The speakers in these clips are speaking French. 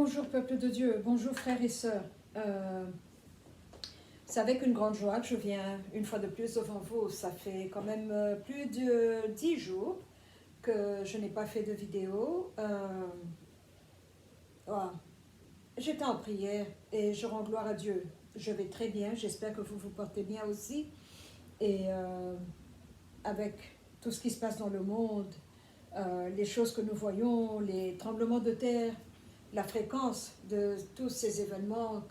Bonjour peuple de Dieu, bonjour frères et sœurs. C'est avec une grande joie que je viens une fois de plus devant vous. Ça fait quand même plus de 10 jours que je n'ai pas fait de vidéo. Voilà. J'étais en prière et je rends gloire à Dieu. Je vais très bien, j'espère que vous vous portez bien aussi. Et avec tout ce qui se passe dans le monde, les choses que nous voyons, les tremblements de terre, la fréquence de tous ces événements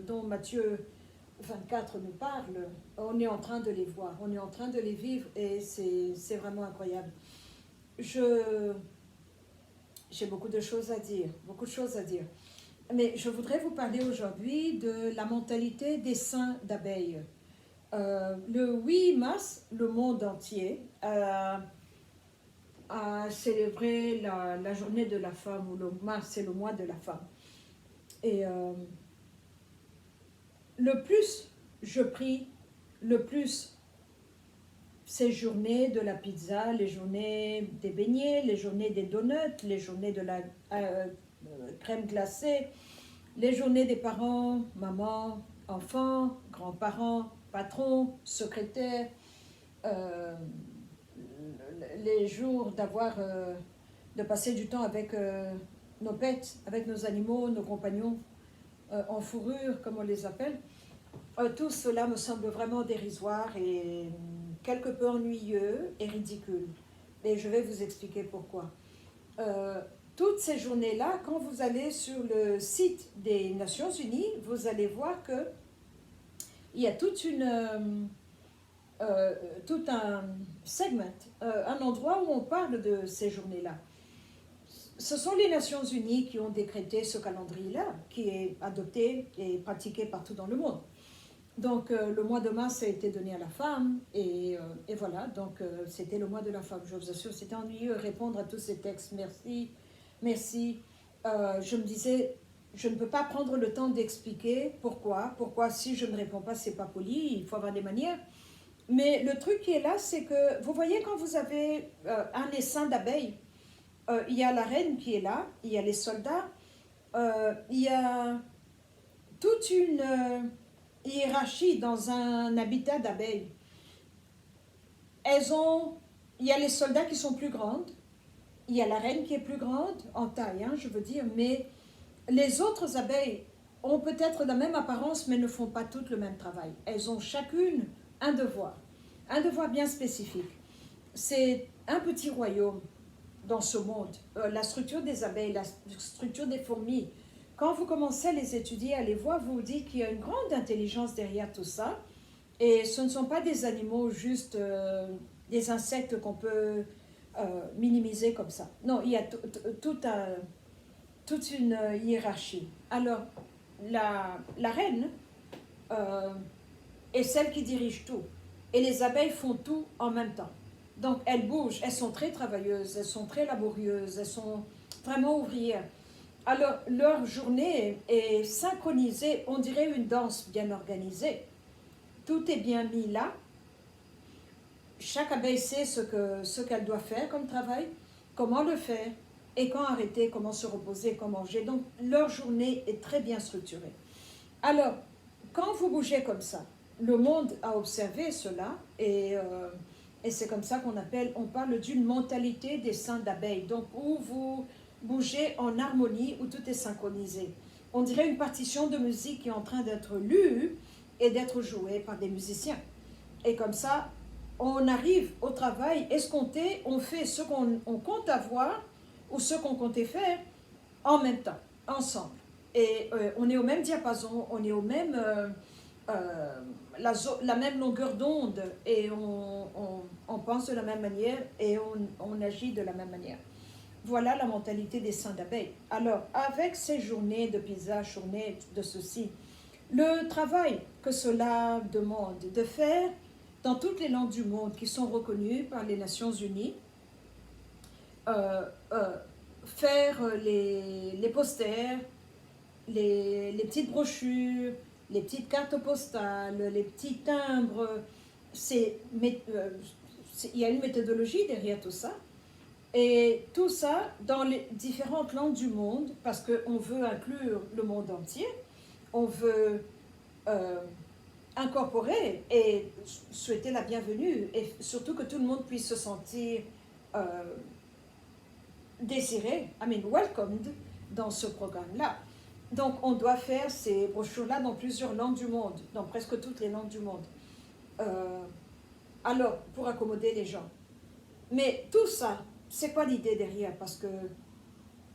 dont Matthieu 24 nous parle, on est en train de les voir, on est en train de les vivre et c'est vraiment incroyable. J'ai beaucoup de choses à dire, beaucoup de choses à dire. Mais je voudrais vous parler aujourd'hui de la mentalité des saints d'abeilles. Le 8 mars, le monde entier a célébré la journée de la femme, ou le mars, c'est le mois de la femme. Et le plus je prie, le plus ces journées de la pizza, les journées des beignets, les journées des donuts, les journées de la crème glacée, les journées des parents, maman, enfants, grands-parents, patrons, secrétaires, les jours de passer du temps avec nos pets, avec nos animaux, nos compagnons en fourrure, comme on les appelle. Tout cela me semble vraiment dérisoire et quelque peu ennuyeux et ridicule. Et je vais vous expliquer pourquoi. Toutes ces journées-là, quand vous allez sur le site des Nations Unies, vous allez voir qu'il y a tout un segment, un endroit où on parle de ces journées-là. Ce sont les Nations Unies qui ont décrété ce calendrier-là, qui est adopté et pratiqué partout dans le monde. Donc, le mois de mars a été donné à la femme, et voilà, donc c'était le mois de la femme. Je vous assure, c'était ennuyeux de répondre à tous ces textes. Merci, merci. Je me disais, je ne peux pas prendre le temps d'expliquer pourquoi si je ne réponds pas, c'est pas poli, il faut avoir des manières. Mais le truc qui est là, c'est que, vous voyez, quand vous avez un essaim d'abeilles, il y a la reine qui est là, il y a les soldats, il y a toute une hiérarchie dans un habitat d'abeilles. Il y a les soldats qui sont plus grandes, il y a la reine qui est plus grande, en taille, je veux dire, mais les autres abeilles ont peut-être la même apparence, mais ne font pas toutes le même travail. Elles ont chacune un devoir bien spécifique. C'est un petit royaume dans ce monde. La structure des abeilles, la structure des fourmis, quand vous commencez à les étudier, à les voir, vous vous dites qu'il y a une grande intelligence derrière tout ça. Et ce ne sont pas des animaux juste des insectes qu'on peut minimiser comme ça. Non, il y a toute une hiérarchie. Alors, la reine est celle qui dirige tout. Et les abeilles font tout en même temps. Donc, elles bougent, elles sont très travailleuses, elles sont très laborieuses, elles sont vraiment ouvrières. Alors, leur journée est synchronisée, on dirait une danse bien organisée. Tout est bien mis là. Chaque abeille sait ce qu'elle doit faire comme travail, comment le faire, et quand arrêter, comment se reposer, comment manger. Donc, leur journée est très bien structurée. Alors, quand vous bougez comme ça, le monde a observé cela, et c'est comme ça on parle d'une mentalité des saints d'abeilles. Donc, où vous bougez en harmonie, où tout est synchronisé. On dirait une partition de musique qui est en train d'être lue et d'être jouée par des musiciens. Et comme ça, on arrive au travail escompté, on fait ce qu'on compte avoir ou ce qu'on comptait faire en même temps, ensemble. Et on est au même diapason, on est au même, la même longueur d'onde, et on pense de la même manière et on agit de la même manière. Voilà la mentalité des saints d'abeilles. Alors, avec ces journées de pizza, journées de ceci, le travail que cela demande de faire dans toutes les langues du monde qui sont reconnues par les Nations Unies, faire les posters, les petites brochures, les petites cartes postales, les petits timbres, il y a une méthodologie derrière tout ça. Et tout ça dans les différentes langues du monde, parce qu'on veut inclure le monde entier, on veut euh, incorporer et souhaiter la bienvenue, et surtout que tout le monde puisse se sentir euh, désiré, welcomed dans ce programme-là. Donc on doit faire ces brochures-là dans plusieurs langues du monde, dans presque toutes les langues du monde. Euh, alors, pour accommoder les gens. Mais tout ça, c'est quoi l'idée derrière? Parce que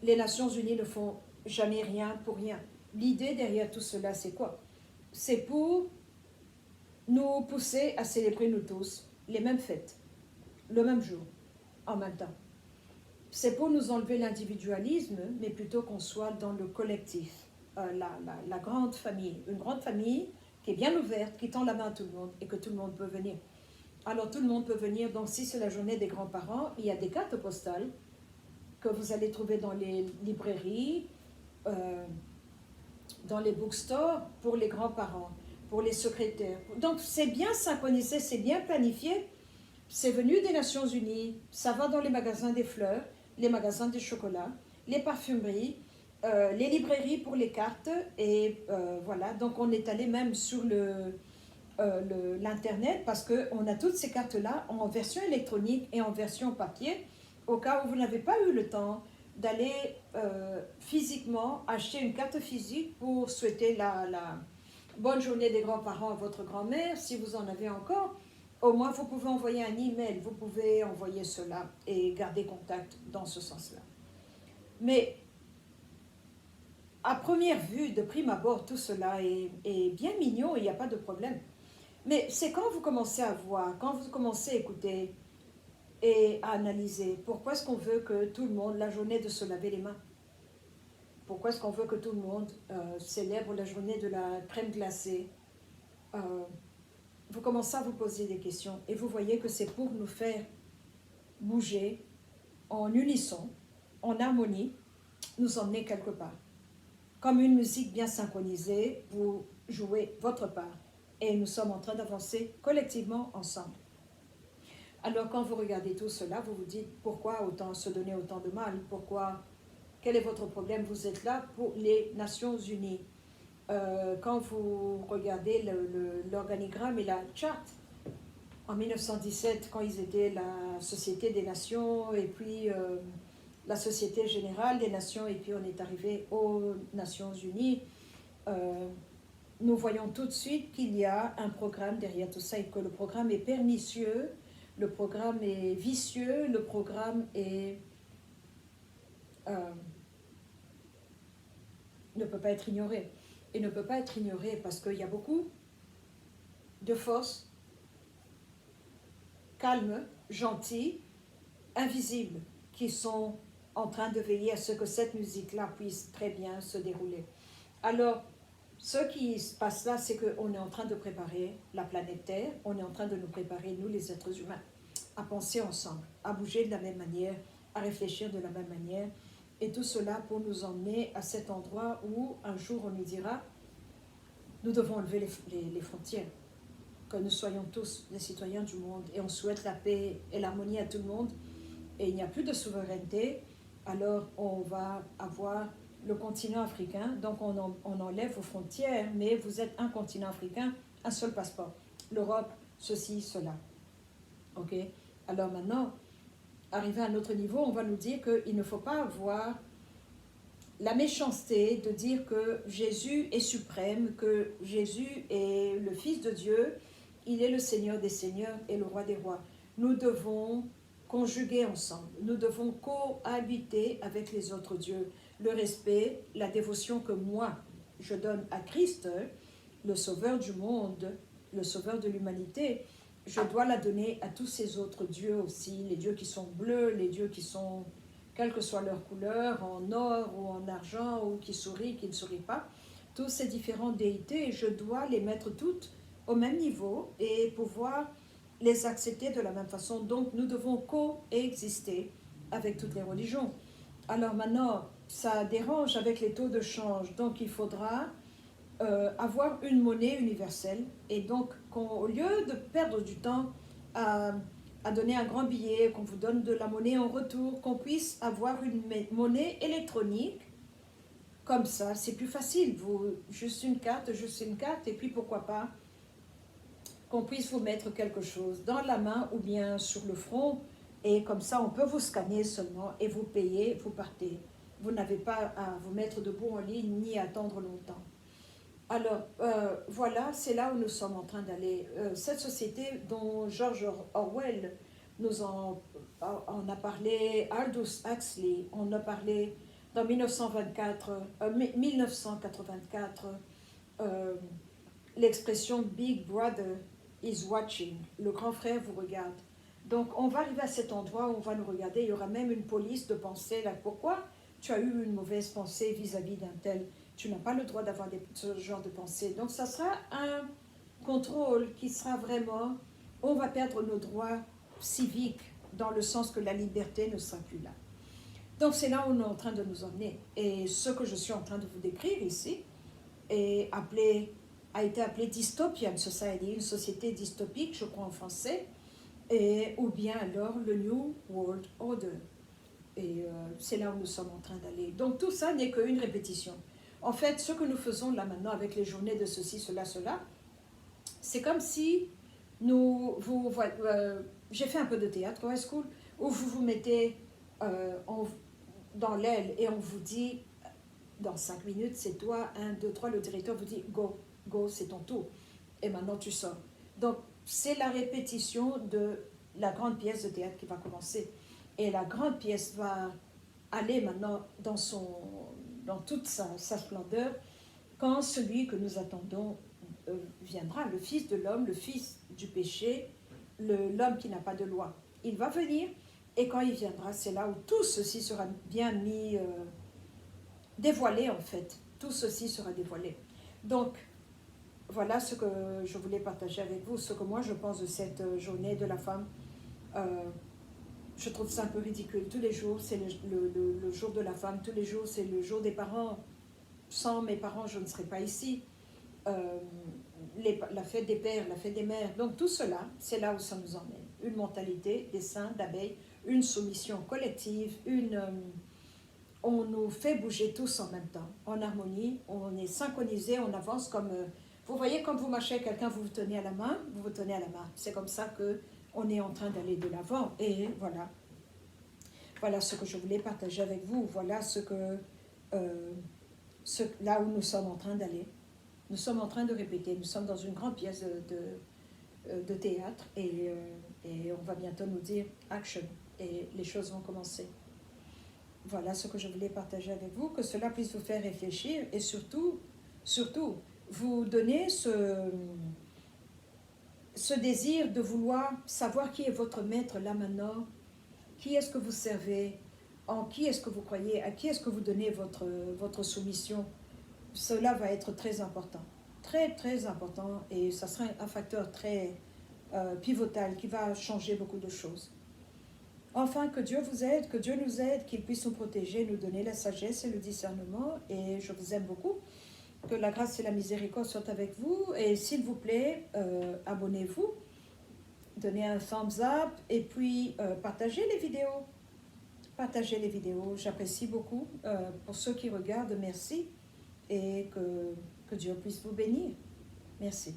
les Nations Unies ne font jamais rien pour rien. L'idée derrière tout cela, c'est quoi? C'est pour nous pousser à célébrer nous tous les mêmes fêtes, le même jour, en même temps. C'est pour nous enlever l'individualisme, mais plutôt qu'on soit dans le collectif, la grande famille. Une grande famille qui est bien ouverte, qui tend la main à tout le monde et que tout le monde peut venir. Alors tout le monde peut venir, donc si c'est la journée des grands-parents, il y a des cartes postales que vous allez trouver dans les librairies, dans les bookstores, pour les grands-parents, pour les secrétaires. Donc c'est bien synchronisé, c'est bien planifié, c'est venu des Nations Unies, ça va dans les magasins des fleurs, les magasins des chocolats, les parfumeries, les librairies pour les cartes, et voilà, donc on est allé même sur l'internet parce qu'on a toutes ces cartes-là en version électronique et en version papier, au cas où vous n'avez pas eu le temps d'aller physiquement acheter une carte physique pour souhaiter la bonne journée des grands-parents à votre grand-mère, si vous en avez encore. Au moins, vous pouvez envoyer un email, vous pouvez envoyer cela et garder contact dans ce sens-là. Mais à première vue, de prime abord, tout cela est bien mignon et il n'y a pas de problème. Mais c'est quand vous commencez à voir, quand vous commencez à écouter et à analyser, pourquoi est-ce qu'on veut que tout le monde, la journée de se laver les mains? Pourquoi est-ce qu'on veut que tout le monde célèbre la journée de la crème glacée? Vous commencez à vous poser des questions et vous voyez que c'est pour nous faire bouger en unisson, en harmonie, nous emmener quelque part. Comme une musique bien synchronisée, vous jouez votre part et nous sommes en train d'avancer collectivement ensemble. Alors quand vous regardez tout cela, vous vous dites pourquoi autant se donner autant de mal? Pourquoi? Quel est votre problème? Vous êtes là pour les Nations Unies. Quand vous regardez l'organigramme et la charte, en 1917, quand ils étaient la Société des Nations et puis la Société Générale des Nations, et puis on est arrivé aux Nations Unies, nous voyons tout de suite qu'il y a un programme derrière tout ça et que le programme est pernicieux, le programme est vicieux, le programme est, ne peut pas être ignoré. Et ne peut pas être ignoré parce qu'il y a beaucoup de forces calmes, gentilles, invisibles, qui sont en train de veiller à ce que cette musique-là puisse très bien se dérouler. Alors, ce qui se passe là, c'est qu'on est en train de préparer la planète Terre, on est en train de nous préparer, nous les êtres humains, à penser ensemble, à bouger de la même manière, à réfléchir de la même manière, et tout cela pour nous emmener à cet endroit où un jour on nous dira, nous devons enlever les frontières, que nous soyons tous des citoyens du monde, et on souhaite la paix et l'harmonie à tout le monde, et il n'y a plus de souveraineté, alors on va avoir le continent africain, donc on enlève vos frontières, mais vous êtes un continent africain, un seul passeport. L'Europe, ceci, cela. Ok? Alors maintenant, arrivé à un autre niveau, on va nous dire qu'il ne faut pas avoir la méchanceté de dire que Jésus est suprême, que Jésus est le Fils de Dieu, il est le Seigneur des Seigneurs et le Roi des Rois. Nous devons conjuguer ensemble, nous devons cohabiter avec les autres dieux. Le respect, la dévotion que moi, je donne à Christ, le Sauveur du monde, le Sauveur de l'humanité, je dois la donner à tous ces autres dieux aussi, les dieux qui sont bleus, les dieux qui sont, quelle que soit leur couleur, en or ou en argent, ou qui sourient, qui ne sourient pas. Toutes ces différentes déités, je dois les mettre toutes au même niveau et pouvoir les accepter de la même façon. Donc nous devons coexister avec toutes les religions. Alors maintenant, ça dérange avec les taux de change, donc il faudra avoir une monnaie universelle, et donc au lieu de perdre du temps à à donner un grand billet, qu'on vous donne de la monnaie en retour, qu'on puisse avoir une monnaie électronique. Comme ça, c'est plus facile. Juste une carte, et puis pourquoi pas qu'on puisse vous mettre quelque chose dans la main ou bien sur le front, et comme ça, on peut vous scanner seulement et vous payer, vous partez. Vous n'avez pas à vous mettre debout en ligne ni attendre longtemps. Alors, voilà, c'est là où nous sommes en train d'aller. Cette société dont George Orwell nous en a parlé, Aldous Huxley, on a parlé dans 1984, l'expression Big Brother is watching, le grand frère vous regarde. Donc, on va arriver à cet endroit où on va nous regarder, il y aura même une police de pensée, là, pourquoi tu as eu une mauvaise pensée vis-à-vis d'un tel. Tu n'as pas le droit d'avoir ce genre de pensée. Donc, ça sera un contrôle qui sera vraiment, on va perdre nos droits civiques dans le sens que la liberté ne sera plus là. Donc, c'est là où on est en train de nous emmener. Et ce que je suis en train de vous décrire ici a été appelé Dystopian Society, une société dystopique, je crois en français, ou bien alors le New World Order. Et c'est là où nous sommes en train d'aller. Donc tout ça n'est qu'une répétition. En fait, ce que nous faisons là maintenant avec les journées de ceci, cela, c'est comme si j'ai fait un peu de théâtre au high school, où vous vous mettez dans l'aile et on vous dit, dans 5 minutes, c'est toi, 1, 2, 3, le directeur vous dit, go, c'est ton tour. Et maintenant tu sors. Donc c'est la répétition de la grande pièce de théâtre qui va commencer. Et la grande pièce va aller maintenant dans toute sa splendeur quand celui que nous attendons viendra, le Fils de l'homme, le Fils du péché, l'homme qui n'a pas de loi. Il va venir, et quand il viendra, c'est là où tout ceci sera bien mis, dévoilé en fait. Tout ceci sera dévoilé. Donc, voilà ce que je voulais partager avec vous, ce que moi je pense de cette journée de la femme. Je trouve ça un peu ridicule. Tous les jours, c'est le jour de la femme. Tous les jours, c'est le jour des parents. Sans mes parents, je ne serais pas ici. La fête des pères, la fête des mères. Donc tout cela, c'est là où ça nous emmène. Une mentalité des saints, d'abeilles, une soumission collective, on nous fait bouger tous en même temps, en harmonie, on est synchronisés, on avance comme... vous voyez, quand vous marchez avec quelqu'un, vous vous tenez à la main, vous vous tenez à la main. C'est comme ça qu'on est en train d'aller de l'avant. Et voilà. Voilà ce que je voulais partager avec vous. Voilà là où nous sommes en train d'aller. Nous sommes en train de répéter. Nous sommes dans une grande pièce de théâtre et on va bientôt nous dire action. Et les choses vont commencer. Voilà ce que je voulais partager avec vous, que cela puisse vous faire réfléchir et surtout, vous donner ce désir de vouloir savoir qui est votre maître là maintenant, qui est-ce que vous servez, en qui est-ce que vous croyez, à qui est-ce que vous donnez votre soumission. Cela va être très important, très très important, et ça sera un facteur très pivotal qui va changer beaucoup de choses. Enfin, que Dieu vous aide, que Dieu nous aide, qu'il puisse nous protéger, nous donner la sagesse et le discernement. Et je vous aime beaucoup. Que la grâce et la miséricorde soient avec vous. Et s'il vous plaît, abonnez-vous, donnez un thumbs up et puis partagez les vidéos. Partagez les vidéos, j'apprécie beaucoup. Pour ceux qui regardent, merci. Et que Dieu puisse vous bénir. Merci.